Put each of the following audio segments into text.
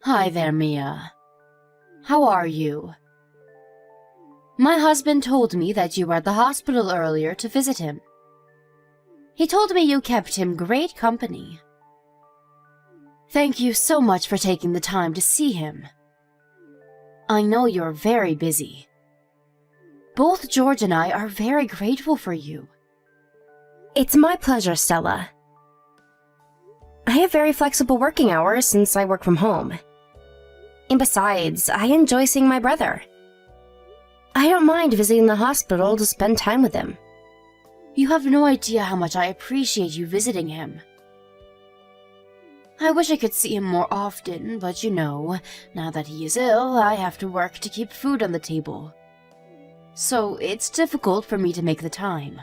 Hi there, Mia. How are you? My husband told me that you were at the hospital earlier to visit him. He told me you kept him great company. Thank you so much for taking the time to see him. I know you're very busy. Both George and I are very grateful for you. It's my pleasure, Stella. I have very flexible working hours since I work from home. And besides, I enjoy seeing my brother. I don't mind visiting the hospital to spend time with him. You have no idea how much I appreciate you visiting him. I wish I could see him more often, but now that he is ill, I have to work to keep food on the table. So it's difficult for me to make the time.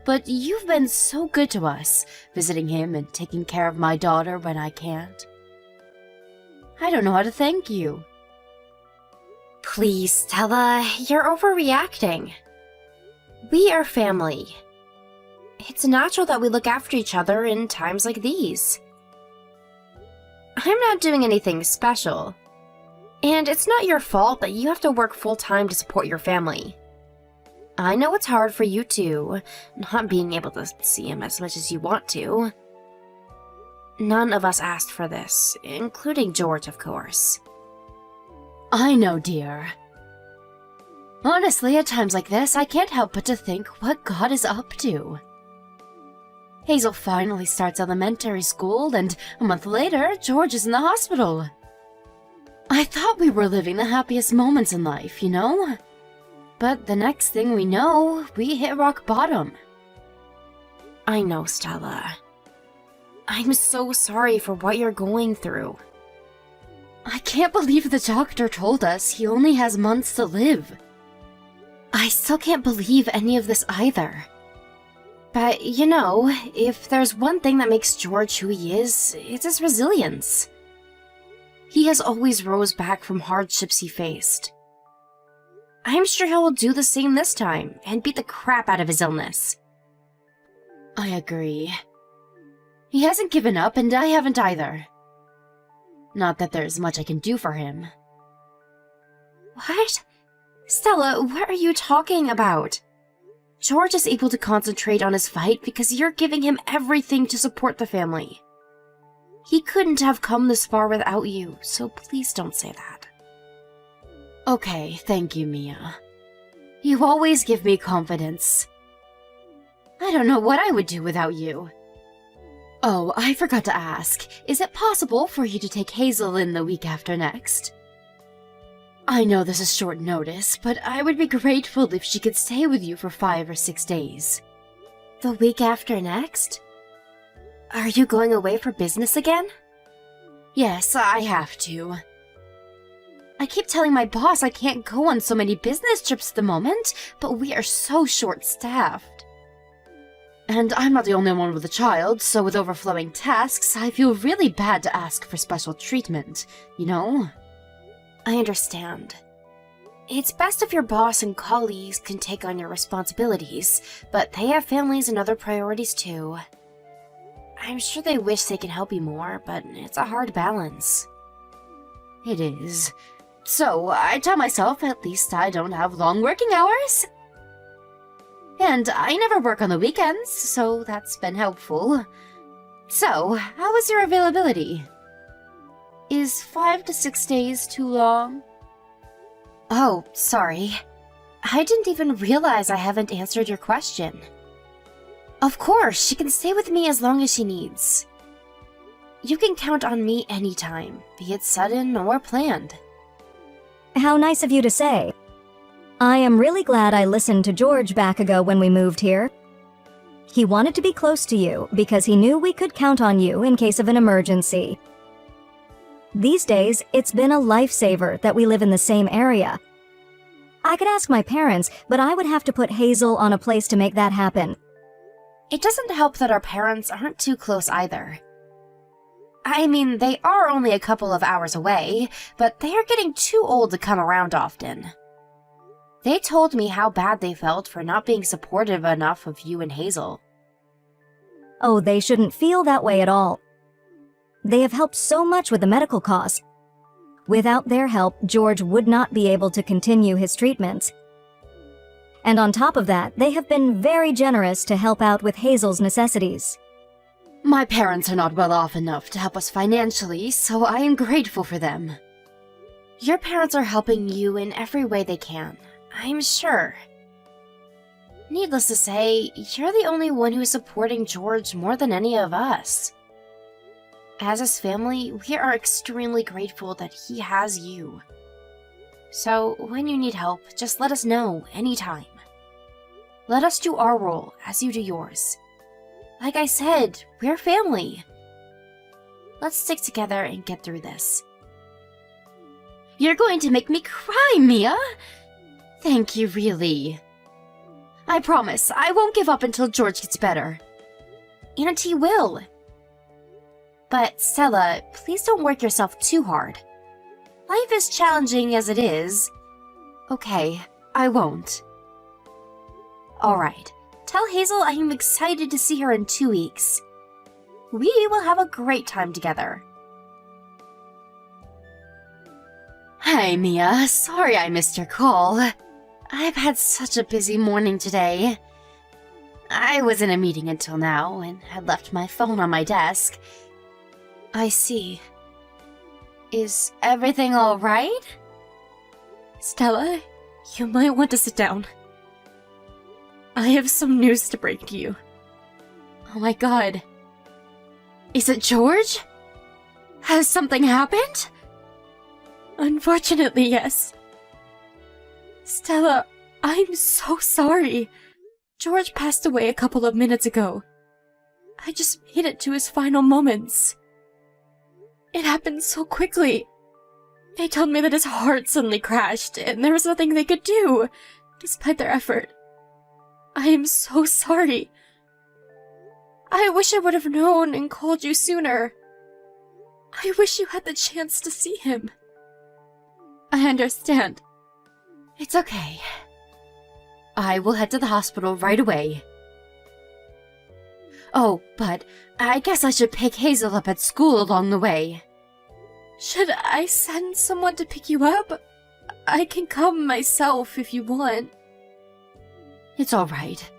But you've been so good to us, visiting him and taking care of my daughter when I can't. I don't know how to thank you. Please, Stella, you're overreacting. We are family. It's natural that we look after each other in times like these. I'm not doing anything special. And it's not your fault that you have to work full-time to support your family. I know it's hard for you too, not being able to see him as much as you want to. None of us asked for this, including George, of course. I know, dear. Honestly, at times like this, I can't help but to think what God is up to. Hazel finally starts elementary school, and a month later, George is in the hospital. I thought we were living the happiest moments in life, But the next thing we know, we hit rock bottom. I know, Stella. I'm so sorry for what you're going through. I can't believe the doctor told us he only has months to live. I still can't believe any of this either. But, if there's one thing that makes George who he is, it's his resilience. He has always rose back from hardships he faced. I'm sure he will do the same this time and beat the crap out of his illness. I agree. He hasn't given up, and I haven't either. Not that there's much I can do for him. What? Stella, what are you talking about? George is able to concentrate on his fight because you're giving him everything to support the family. He couldn't have come this far without you, so please don't say that. Okay, thank you, Mia. You always give me confidence. I don't know what I would do without you. Oh, I forgot to ask. Is it possible for you to take Hazel in the week after next? I know this is short notice, but I would be grateful if she could stay with you for 5 or 6 days. The week after next? Are you going away for business again? Yes, I have to. I keep telling my boss I can't go on so many business trips at the moment, but we are so short-staffed. And I'm not the only one with a child, so with overflowing tasks, I feel really bad to ask for special treatment, I understand. It's best if your boss and colleagues can take on your responsibilities, but they have families and other priorities too. I'm sure they wish they could help you more, but it's a hard balance. It is. So I tell myself at least I don't have long working hours. And I never work on the weekends, so that's been helpful. So, how is your availability? Is 5 to 6 days too long? Oh, sorry. I didn't even realize I haven't answered your question. Of course, she can stay with me as long as she needs. You can count on me anytime, be it sudden or planned. How nice of you to say. I am really glad I listened to George back ago when we moved here. He wanted to be close to you because he knew we could count on you in case of an emergency. These days, it's been a lifesaver that we live in the same area. I could ask my parents, but I would have to put Hazel on a place to make that happen. It doesn't help that our parents aren't too close either. I mean, they are only a couple of hours away, but they are getting too old to come around often. They told me how bad they felt for not being supportive enough of you and Hazel. Oh, they shouldn't feel that way at all. They have helped so much with the medical costs. Without their help, George would not be able to continue his treatments. And on top of that, they have been very generous to help out with Hazel's necessities. My parents are not well off enough to help us financially, so I am grateful for them. Your parents are helping you in every way they can, I'm sure. Needless to say, you're the only one who is supporting George more than any of us. As his family, we are extremely grateful that he has you. So, when you need help, just let us know anytime. Let us do our role as you do yours. Like I said, we're family. Let's stick together and get through this. You're going to make me cry, Mia! Thank you, really. I promise, I won't give up until George gets better. And he will. But Stella, please don't work yourself too hard. Life is challenging as it is. Okay, I won't. Alright, tell Hazel I am excited to see her in 2 weeks. We will have a great time together. Hi, Mia. Sorry I missed your call. I've had such a busy morning today. I was in a meeting until now and had left my phone on my desk. I see. Is everything all right? Stella, you might want to sit down. I have some news to break to you. Oh my god. Is it George? Has something happened? Unfortunately, yes. Stella, I'm so sorry. George passed away a couple of minutes ago. I just made it to his final moments. It happened so quickly. They told me that his heart suddenly crashed, and there was nothing they could do, despite their effort. I am so sorry. I wish I would have known and called you sooner. I wish you had the chance to see him. I understand. It's okay. I will head to the hospital right away. Oh, but I guess I should pick Hazel up at school along the way. Should I send someone to pick you up? I can come myself if you want. It's alright.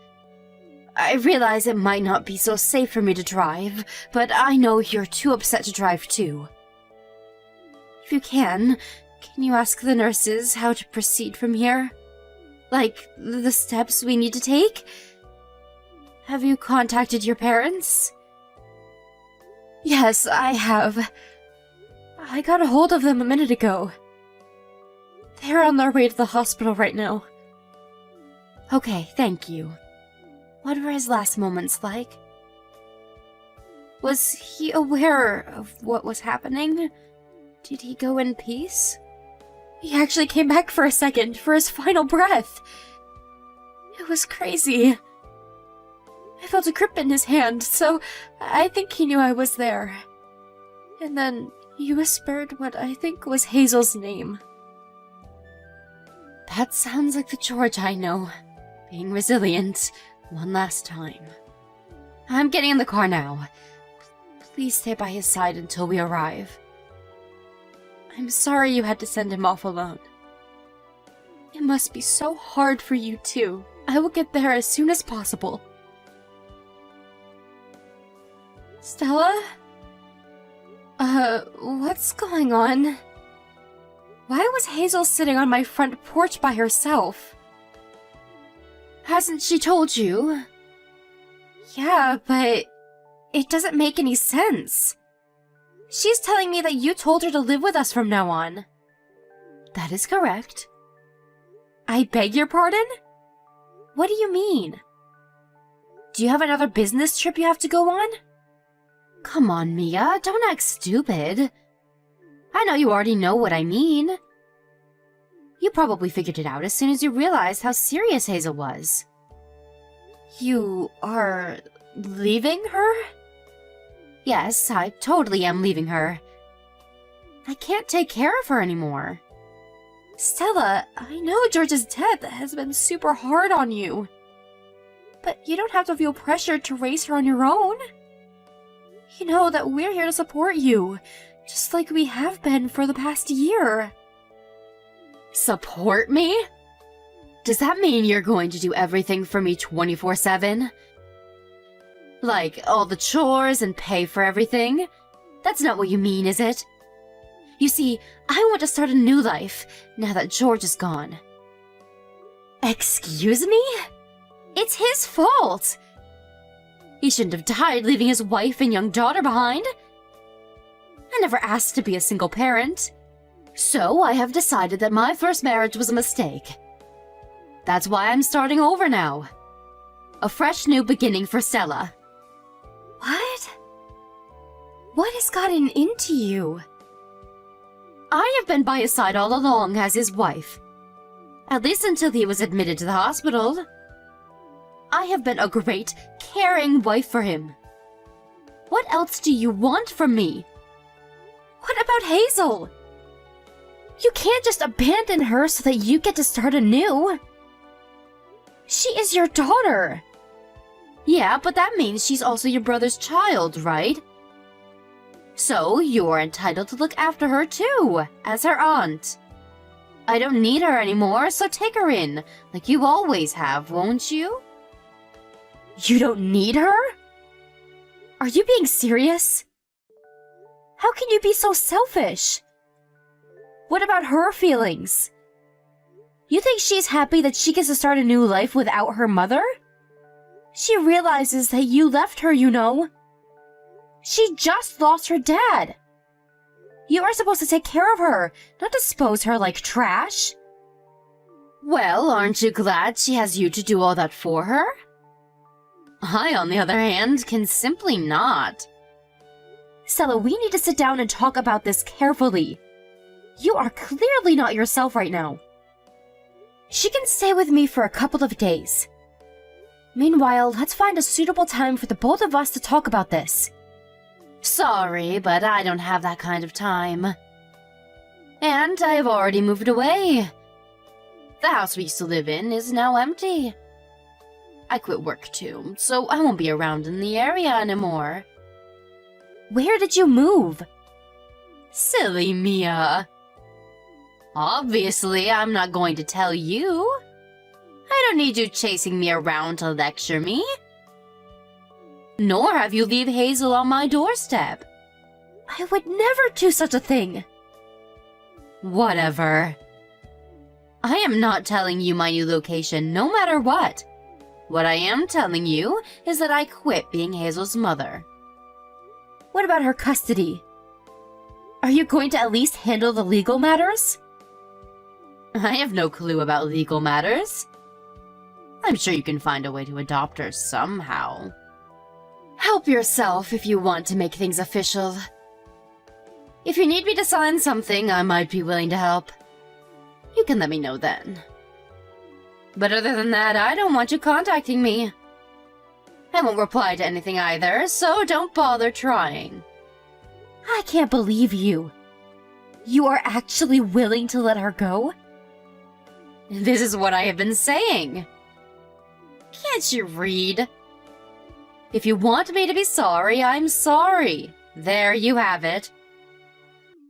I realize it might not be so safe for me to drive, but I know you're too upset to drive too. If you can you ask the nurses how to proceed from here? Like, the steps we need to take? Have you contacted your parents? Yes, I have. I got a hold of them a minute ago. They're on their way to the hospital right now. Okay, thank you. What were his last moments like? Was he aware of what was happening? Did he go in peace? He actually came back for a second, for his final breath. It was crazy. I felt a grip in his hand, so I think he knew I was there. And then he whispered what I think was Hazel's name. That sounds like the George I know. Being resilient one last time. I'm getting in the car now. Please stay by his side until we arrive. I'm sorry you had to send him off alone. It must be so hard for you too. I will get there as soon as possible. Stella? What's going on? Why was Hazel sitting on my front porch by herself? Hasn't she told you? Yeah, but it doesn't make any sense. She's telling me that you told her to live with us from now on. That is correct. I beg your pardon? What do you mean? Do you have another business trip you have to go on? Come on, Mia, don't act stupid. I know you already know what I mean. You probably figured it out as soon as you realized how serious Hazel was. You are leaving her? Yes, I totally am leaving her. I can't take care of her anymore. Stella, I know George's death has been super hard on you. But you don't have to feel pressured to raise her on your own. You know that we're here to support you, just like we have been for the past year. Support me? Does that mean you're going to do everything for me 24/7? Like, all the chores and pay for everything? That's not what you mean, is it? You see, I want to start a new life, now that George is gone. Excuse me? It's his fault! He shouldn't have died leaving his wife and young daughter behind. I never asked to be a single parent. So I have decided that my first marriage was a mistake. That's why I'm starting over now. A fresh new beginning for Stella. What? What has gotten into you? I have been by his side all along as his wife. At least until he was admitted to the hospital. I have been a great, caring wife for him. What else do you want from me? What about Hazel? You can't just abandon her so that you get to start anew. She is your daughter. Yeah, but that means she's also your brother's child, right? So you're entitled to look after her too, as her aunt. I don't need her anymore, so take her in, like you always have, won't you? You don't need her? Are you being serious? How can you be so selfish? What about her feelings? You think she's happy that she gets to start a new life without her mother? She realizes that you left her, you know. She just lost her dad. You are supposed to take care of her, not dispose her like trash. Well, aren't you glad she has you to do all that for her? I, on the other hand, can simply not. Stella, we need to sit down and talk about this carefully. You are clearly not yourself right now. She can stay with me for a couple of days. Meanwhile, let's find a suitable time for the both of us to talk about this. Sorry, but I don't have that kind of time. And I have already moved away. The house we used to live in is now empty. I quit work too, so I won't be around in the area anymore. Where did you move? Silly Mia. Obviously, I'm not going to tell you. I don't need you chasing me around to lecture me. Nor have you leave Hazel on my doorstep. I would never do such a thing. Whatever. I am not telling you my new location, no matter what. What I am telling you is that I quit being Hazel's mother. What about her custody? Are you going to at least handle the legal matters? I have no clue about legal matters. I'm sure you can find a way to adopt her somehow. Help yourself if you want to make things official. If you need me to sign something, I might be willing to help. You can let me know then. But other than that, I don't want you contacting me. I won't reply to anything either, so don't bother trying. I can't believe you. You are actually willing to let her go? This is what I have been saying. Can't you read? If you want me to be sorry, I'm sorry. There you have it.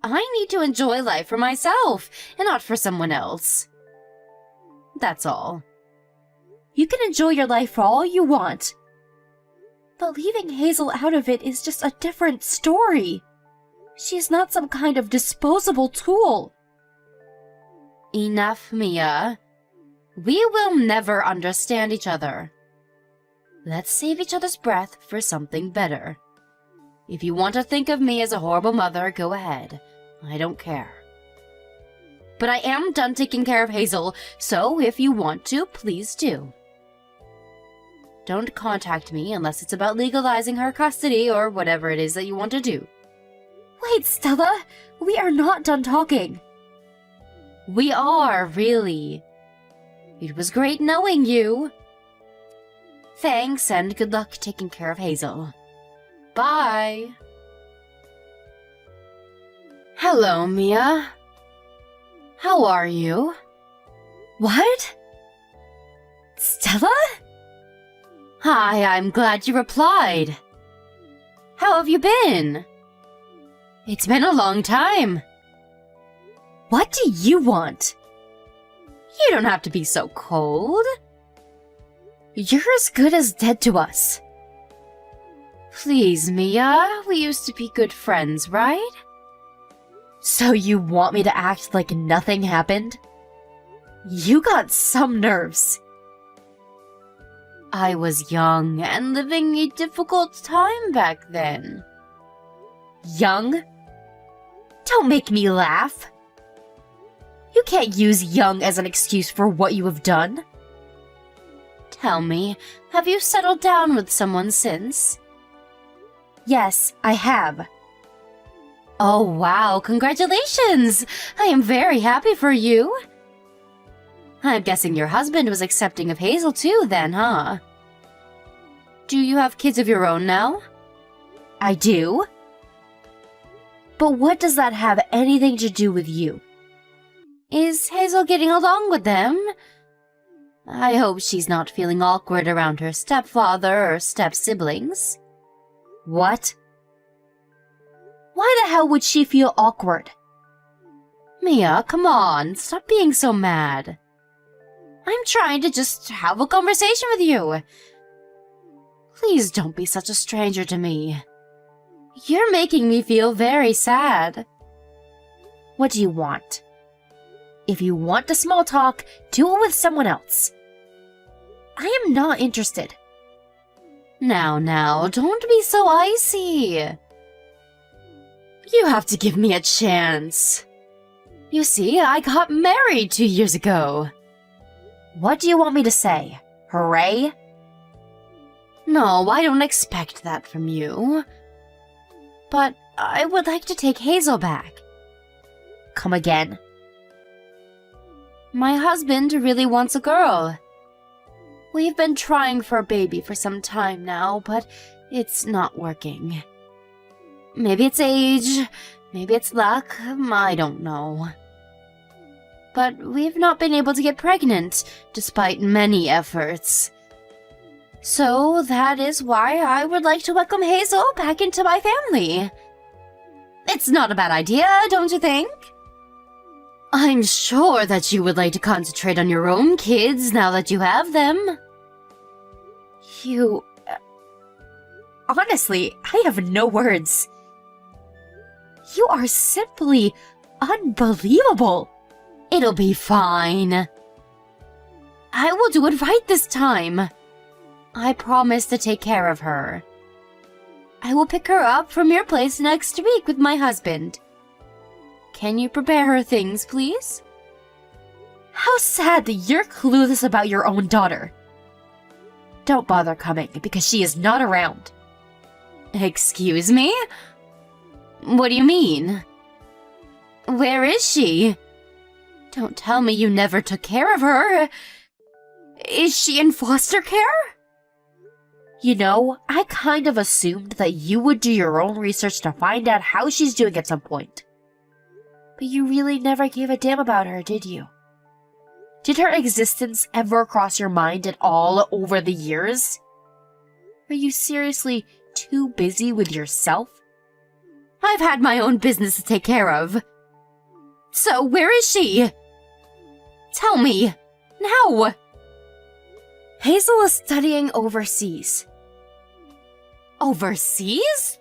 I need to enjoy life for myself, and not for someone else. That's all. You can enjoy your life for all you want. But leaving Hazel out of it is just a different story. She's not some kind of disposable tool. Enough, Mia. We will never understand each other. Let's save each other's breath for something better. If you want to think of me as a horrible mother, go ahead. I don't care. But I am done taking care of Hazel, so if you want to, please do. Don't contact me unless it's about legalizing her custody or whatever it is that you want to do. Wait, Stella! We are not done talking. We are, really. It was great knowing you. Thanks, and good luck taking care of Hazel. Bye. Hello, Mia. How are you? What? Stella? Hi, I'm glad you replied. How have you been? It's been a long time. What do you want? You don't have to be so cold. You're as good as dead to us. Please, Mia, we used to be good friends, right? So you want me to act like nothing happened? You got some nerves. I was young and living a difficult time back then. Young? Don't make me laugh. You can't use young as an excuse for what you have done. Tell me, have you settled down with someone since? Yes, I have. Oh wow, congratulations! I am very happy for you. I'm guessing your husband was accepting of Hazel too then, huh? Do you have kids of your own now? I do. But what does that have anything to do with you? Is Hazel getting along with them? I hope she's not feeling awkward around her stepfather or step-siblings. What? Why the hell would she feel awkward? Mia, come on, stop being so mad. I'm trying to just have a conversation with you. Please don't be such a stranger to me. You're making me feel very sad. What do you want? If you want the small talk, do it with someone else. I am not interested. Now, don't be so icy. You have to give me a chance. You see, I got married 2 years ago. What do you want me to say? Hooray? No, I don't expect that from you. But I would like to take Hazel back. Come again. My husband really wants a girl. We've been trying for a baby for some time now, but it's not working. Maybe it's age, maybe it's luck, I don't know. But we've not been able to get pregnant, despite many efforts. So that is why I would like to welcome Hazel back into my family. It's not a bad idea, don't you think? I'm sure that you would like to concentrate on your own kids now that you have them. You... Honestly, I have no words. You are simply unbelievable. It'll be fine. I will do it right this time. I promise to take care of her. I will pick her up from your place next week with my husband. Can you prepare her things, please? How sad that you're clueless about your own daughter. Don't bother coming, because she is not around. Excuse me? What do you mean? Where is she? Don't tell me you never took care of her. Is she in foster care? You know, I kind of assumed that you would do your own research to find out how she's doing at some point. But you really never gave a damn about her, did you? Did her existence ever cross your mind at all over the years? Are you seriously too busy with yourself? I've had my own business to take care of. So where is she? Tell me, now! Hazel is studying overseas. Overseas?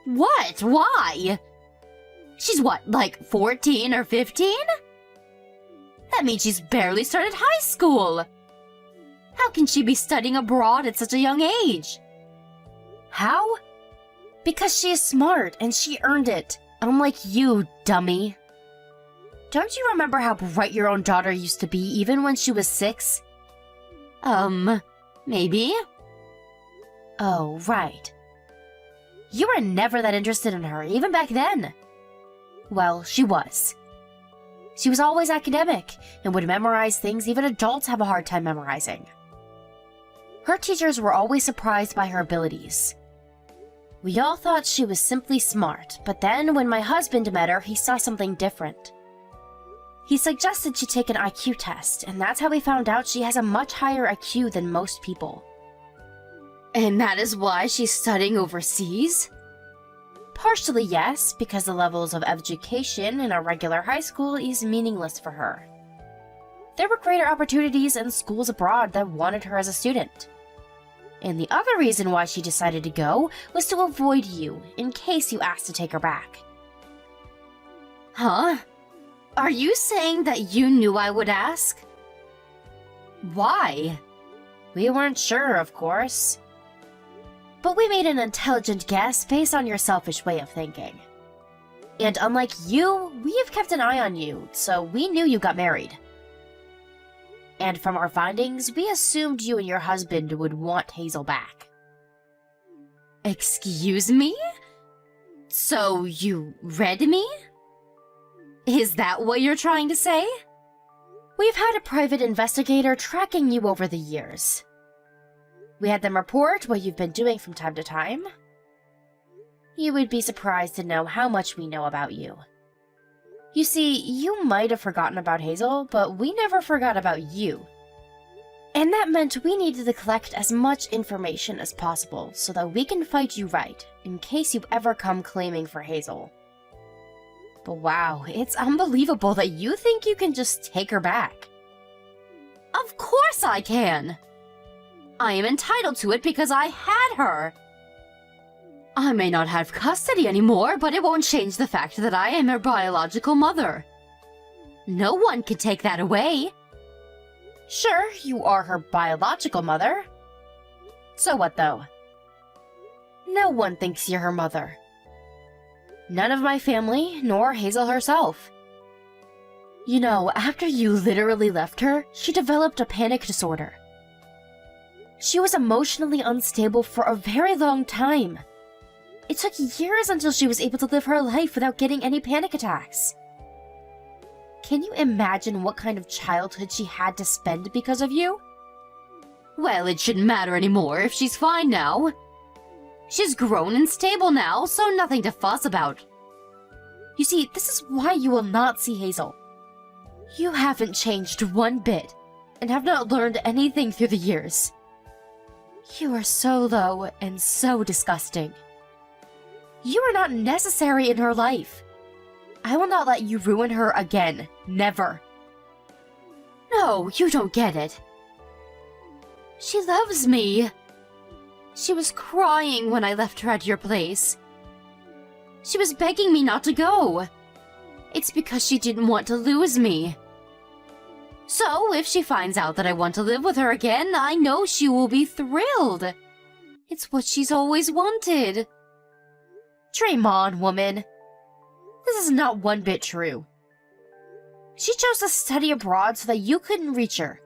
What? Why? She's what, like 14 or 15? That means she's barely started high school. How can she be studying abroad at such a young age? How? Because she is smart and she earned it, unlike you, dummy. Don't you remember how bright your own daughter used to be even when she was 6? Maybe? Oh, right. You were never that interested in her, even back then. Well, she was. She was always academic and would memorize things even adults have a hard time memorizing. Her teachers were always surprised by her abilities. We all thought she was simply smart, but then when my husband met her, he saw something different. He suggested she take an IQ test, and that's how we found out she has a much higher IQ than most people. And that is why she's studying overseas? Partially yes, because the levels of education in a regular high school is meaningless for her. There were greater opportunities in schools abroad that wanted her as a student. And the other reason why she decided to go was to avoid you, in case you asked to take her back. Huh? Are you saying that you knew I would ask? Why? We weren't sure, of course. But we made an intelligent guess based on your selfish way of thinking. And unlike you, we have kept an eye on you, so we knew you got married. And from our findings, we assumed you and your husband would want Hazel back. Excuse me? So you read me? Is that what you're trying to say? We've had a private investigator tracking you over the years. We had them report what you've been doing from time to time. You would be surprised to know how much we know about you. You see, you might have forgotten about Hazel, but we never forgot about you. And that meant we needed to collect as much information as possible so that we can fight you right, in case you ever come claiming for Hazel. But wow, it's unbelievable that you think you can just take her back. Of course I can! I am entitled to it because I had her! I may not have custody anymore, but it won't change the fact that I am her biological mother. No one can take that away. Sure, you are her biological mother. So what, though? No one thinks you're her mother. None of my family, nor Hazel herself. You know, after you literally left her, she developed a panic disorder. She was emotionally unstable for a very long time. It took years until she was able to live her life without getting any panic attacks. Can you imagine what kind of childhood she had to spend because of you? Well, it shouldn't matter anymore if she's fine now. She's grown and stable now, so nothing to fuss about. You see, this is why you will not see Hazel. You haven't changed one bit, and have not learned anything through the years. You are so low and so disgusting. You are not necessary in her life. I will not let you ruin her again. Never. No, you don't get it. She loves me. She was crying when I left her at your place. She was begging me not to go. It's because she didn't want to lose me. So, if she finds out that I want to live with her again, I know she will be thrilled. It's what she's always wanted. Dream on, woman. This is not one bit true. She chose to study abroad so that you couldn't reach her.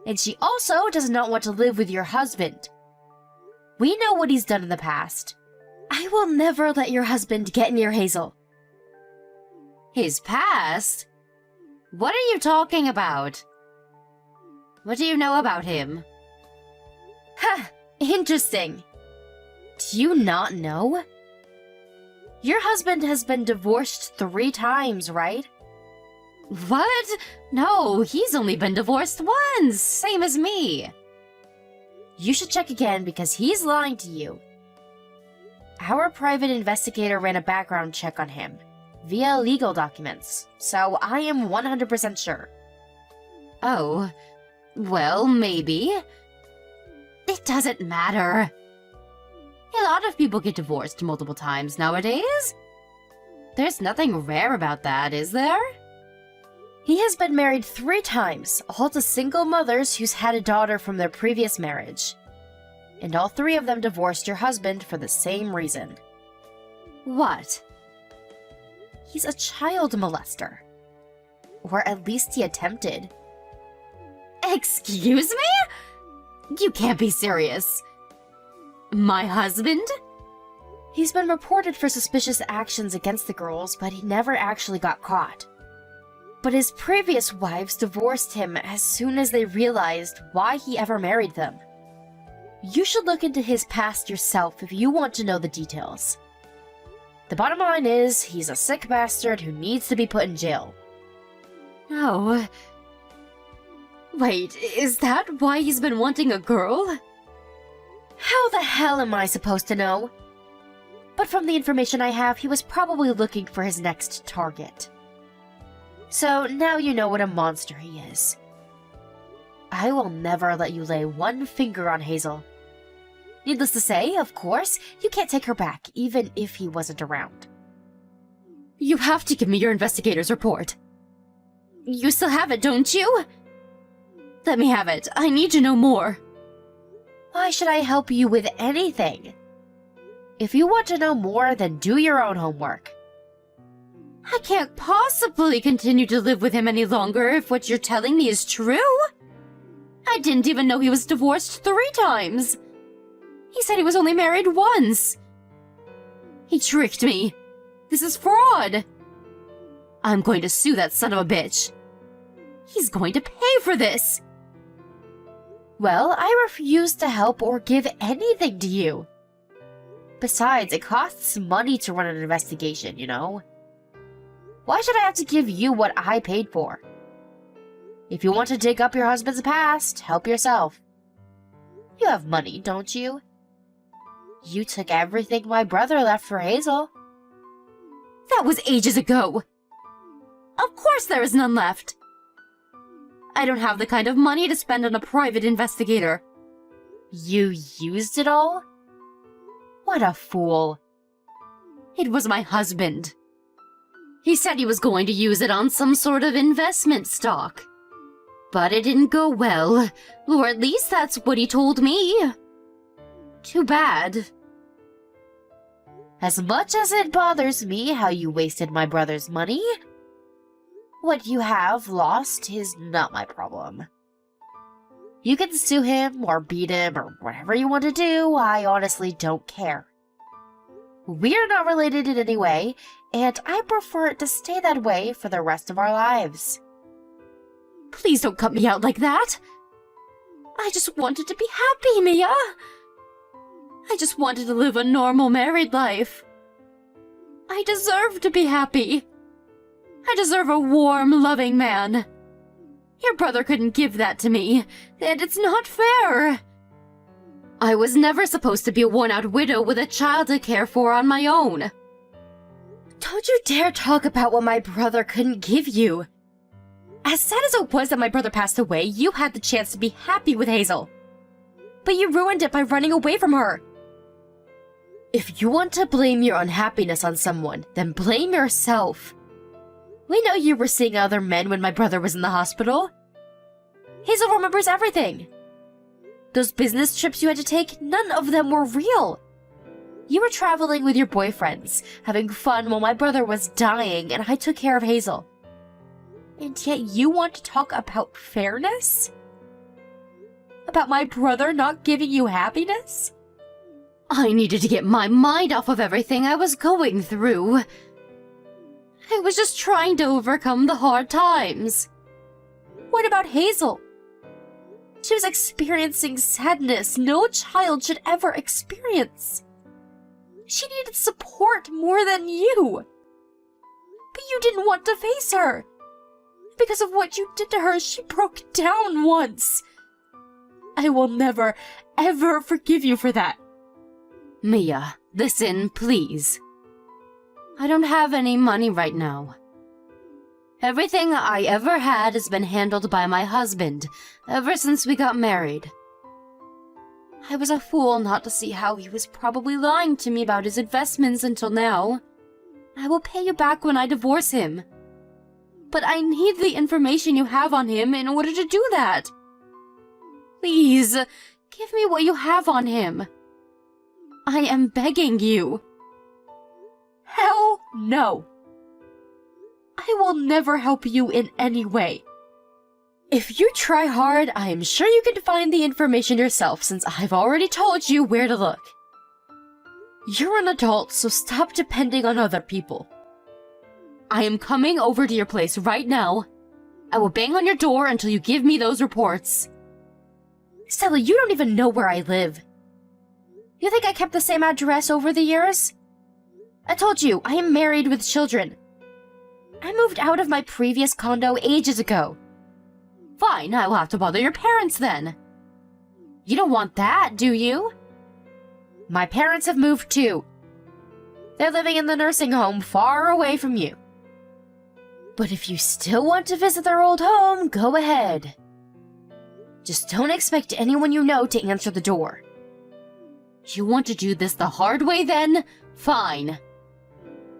And she also does not want to live with your husband. We know what he's done in the past. I will never let your husband get near Hazel. His past? What are you talking about? What do you know about him? Ha! Interesting. Do you not know? Your husband has been divorced 3 times, right? What? No, he's only been divorced once, same as me. You should check again because he's lying to you. Our private investigator ran a background check on him, via legal documents, so I am 100% sure. Oh, well, maybe. It doesn't matter. A lot of people get divorced multiple times nowadays. There's nothing rare about that, is there? He has been married 3 times, all to single mothers who's had a daughter from their previous marriage. And all 3 of them divorced your husband for the same reason. What? He's a child molester. Or at least he attempted. Excuse me? You can't be serious. My husband? He's been reported for suspicious actions against the girls, but he never actually got caught. But his previous wives divorced him as soon as they realized why he ever married them. You should look into his past yourself if you want to know the details. The bottom line is, he's a sick bastard who needs to be put in jail. Oh. Wait, is that why he's been wanting a girl? How the hell am I supposed to know? But from the information I have, he was probably looking for his next target. So now you know what a monster he is. I will never let you lay one finger on Hazel. Needless to say, of course, you can't take her back, even if he wasn't around. You have to give me your investigator's report. You still have it, don't you? Let me have it. I need to know more. Why should I help you with anything? If you want to know more, then do your own homework. I can't possibly continue to live with him any longer if what you're telling me is true. I didn't even know he was divorced 3 times. He said he was only married once. He tricked me. This is fraud. I'm going to sue that son of a bitch. He's going to pay for this. Well, I refuse to help or give anything to you. Besides, it costs money to run an investigation, you know? Why should I have to give you what I paid for? If you want to dig up your husband's past, help yourself. You have money, don't you? You took everything my brother left for Hazel. That was ages ago. Of course there is none left. I don't have the kind of money to spend on a private investigator. You used it all? What a fool. It was my husband. He said he was going to use it on some sort of investment stock. But it didn't go well, or at least that's what he told me. Too bad. As much as it bothers me how you wasted my brother's money, what you have lost is not my problem. You can sue him or beat him or whatever you want to do, I honestly don't care. We're not related in any way, and I prefer it to stay that way for the rest of our lives. Please don't cut me out like that. I just wanted to be happy, Mia. I just wanted to live a normal married life. I deserve to be happy. I deserve a warm, loving man. Your brother couldn't give that to me, and it's not fair. I was never supposed to be a worn-out widow with a child to care for on my own. Don't you dare talk about what my brother couldn't give you. As sad as it was that my brother passed away, you had the chance to be happy with Hazel. But you ruined it by running away from her. If you want to blame your unhappiness on someone, then blame yourself. We know you were seeing other men when my brother was in the hospital. Hazel remembers everything. Those business trips you had to take, none of them were real. You were traveling with your boyfriends, having fun while my brother was dying, and I took care of Hazel. And yet you want to talk about fairness? About my brother not giving you happiness? I needed to get my mind off of everything I was going through. I was just trying to overcome the hard times. What about Hazel? She was experiencing sadness no child should ever experience. She needed support more than you. But you didn't want to face her. Because of what you did to her, she broke down once. I will never, ever forgive you for that. Mia, listen, please. I don't have any money right now. Everything I ever had has been handled by my husband ever since we got married. I was a fool not to see how he was probably lying to me about his investments until now. I will pay you back when I divorce him. But I need the information you have on him in order to do that. Please, give me what you have on him. I am begging you. Hell no. I will never help you in any way. If you try hard, I am sure you can find the information yourself since I've already told you where to look. You're an adult, so stop depending on other people. I am coming over to your place right now. I will bang on your door until you give me those reports. Stella, you don't even know where I live. You think I kept the same address over the years? I told you, I am married with children. I moved out of my previous condo ages ago. Fine, I will have to bother your parents then. You don't want that, do you? My parents have moved too. They're living in the nursing home far away from you. But if you still want to visit their old home, go ahead. Just don't expect anyone you know to answer the door. You want to do this the hard way then? Fine.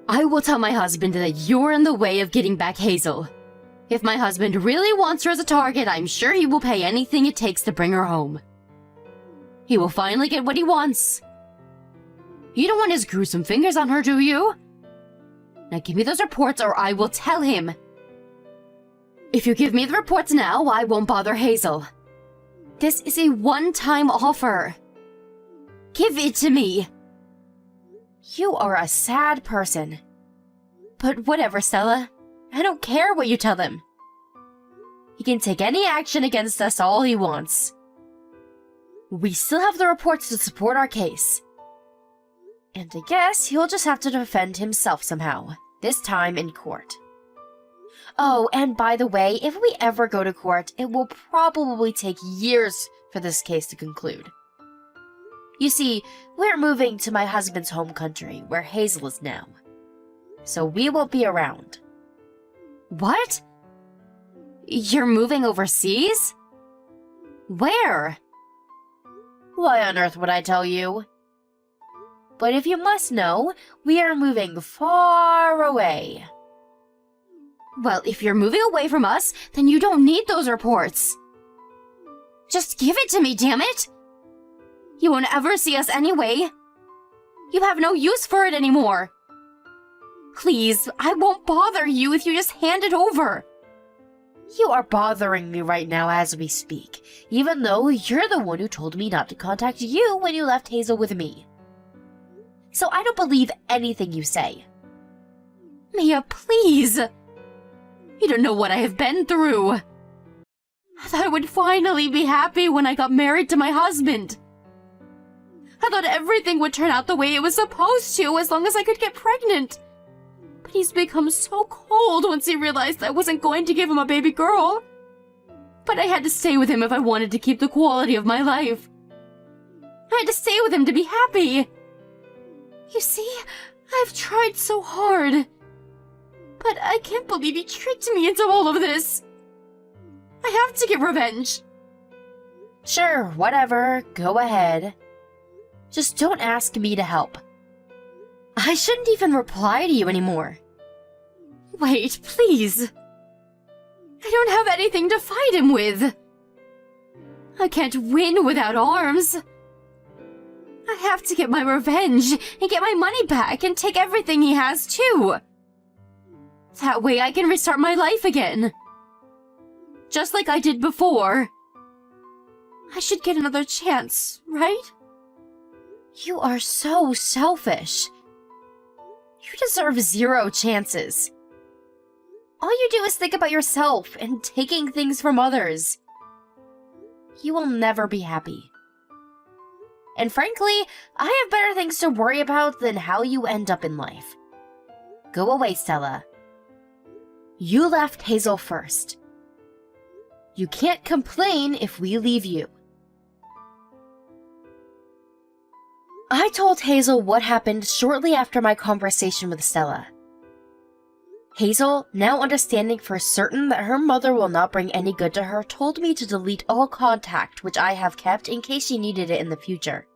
I will tell my husband that you're in the way of getting back Hazel. If my husband really wants her as a target, I'm sure he will pay anything it takes to bring her home. He will finally get what he wants. You don't want his gruesome fingers on her, do you? Now give me those reports or I will tell him. If you give me the reports now, I won't bother Hazel. This is a one-time offer. Give it to me. You are a sad person. But whatever, Stella. I don't care what you tell him. He can take any action against us all he wants. We still have the reports to support our case. And I guess he'll just have to defend himself somehow, this time in court. Oh, and by the way, if we ever go to court, it will probably take years for this case to conclude. You see, we're moving to my husband's home country, where Hazel is now. So we won't be around. What? You're moving overseas? Where? Why on earth would I tell you? But if you must know, we are moving far away. Well, if you're moving away from us, then you don't need those reports. Just give it to me, damn it! You won't ever see us anyway. You have no use for it anymore. Please, I won't bother you if you just hand it over. You are bothering me right now as we speak, even though you're the one who told me not to contact you when you left Hazel with me. So I don't believe anything you say. Mia, please! You don't know what I have been through. I thought I would finally be happy when I got married to my husband. I thought everything would turn out the way it was supposed to as long as I could get pregnant. But he's become so cold once he realized I wasn't going to give him a baby girl. But I had to stay with him if I wanted to keep the quality of my life. I had to stay with him to be happy. You see, I've tried so hard. But I can't believe he tricked me into all of this. I have to get revenge. Sure, whatever. Go ahead. Just don't ask me to help. I shouldn't even reply to you anymore. Wait, please. I don't have anything to fight him with. I can't win without arms. I have to get my revenge and get my money back and take everything he has too. That way I can restart my life again. Just like I did before. I should get another chance, right? You are so selfish. You deserve 0 chances. All you do is think about yourself and taking things from others. You will never be happy. And frankly, I have better things to worry about than how you end up in life. Go away, Stella. You left Hazel first. You can't complain if we leave you. I told Hazel what happened shortly after my conversation with Stella. Hazel, now understanding for certain that her mother will not bring any good to her, told me to delete all contact which I have kept in case she needed it in the future.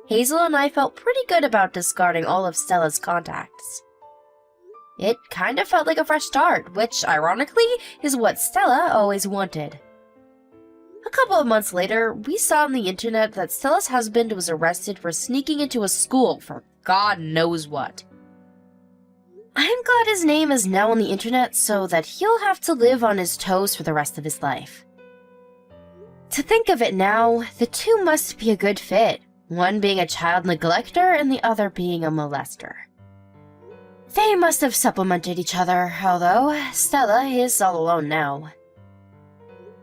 Hazel and I felt pretty good about discarding all of Stella's contacts. It kind of felt like a fresh start, which, ironically, is what Stella always wanted. A couple of months later, we saw on the internet that Stella's husband was arrested for sneaking into a school for God knows what. I'm glad his name is now on the internet so that he'll have to live on his toes for the rest of his life. To think of it now, the two must be a good fit, one being a child neglector and the other being a molester. They must have supplemented each other, although Stella is all alone now.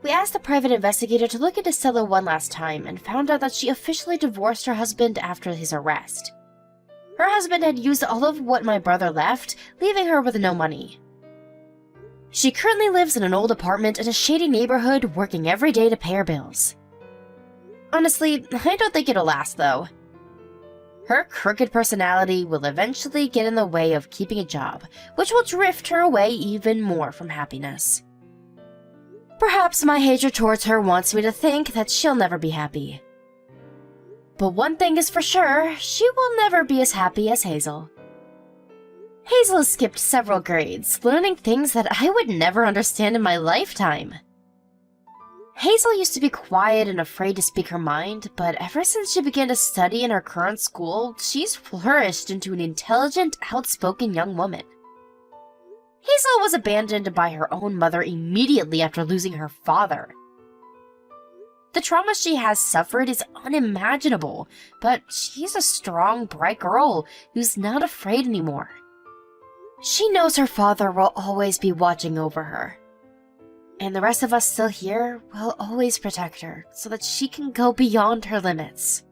We asked the private investigator to look into Stella one last time and found out that she officially divorced her husband after his arrest. Her husband had used all of what my brother left, leaving her with no money. She currently lives in an old apartment in a shady neighborhood, working every day to pay her bills. Honestly, I don't think it'll last, though. Her crooked personality will eventually get in the way of keeping a job, which will drift her away even more from happiness. Perhaps my hatred towards her wants me to think that she'll never be happy. But one thing is for sure, she will never be as happy as Hazel. Hazel has skipped several grades, learning things that I would never understand in my lifetime. Hazel used to be quiet and afraid to speak her mind, but ever since she began to study in her current school, she's flourished into an intelligent, outspoken young woman. Hazel was abandoned by her own mother immediately after losing her father. The trauma she has suffered is unimaginable, but she's a strong, bright girl who's not afraid anymore. She knows her father will always be watching over her. And the rest of us still here will always protect her so that she can go beyond her limits.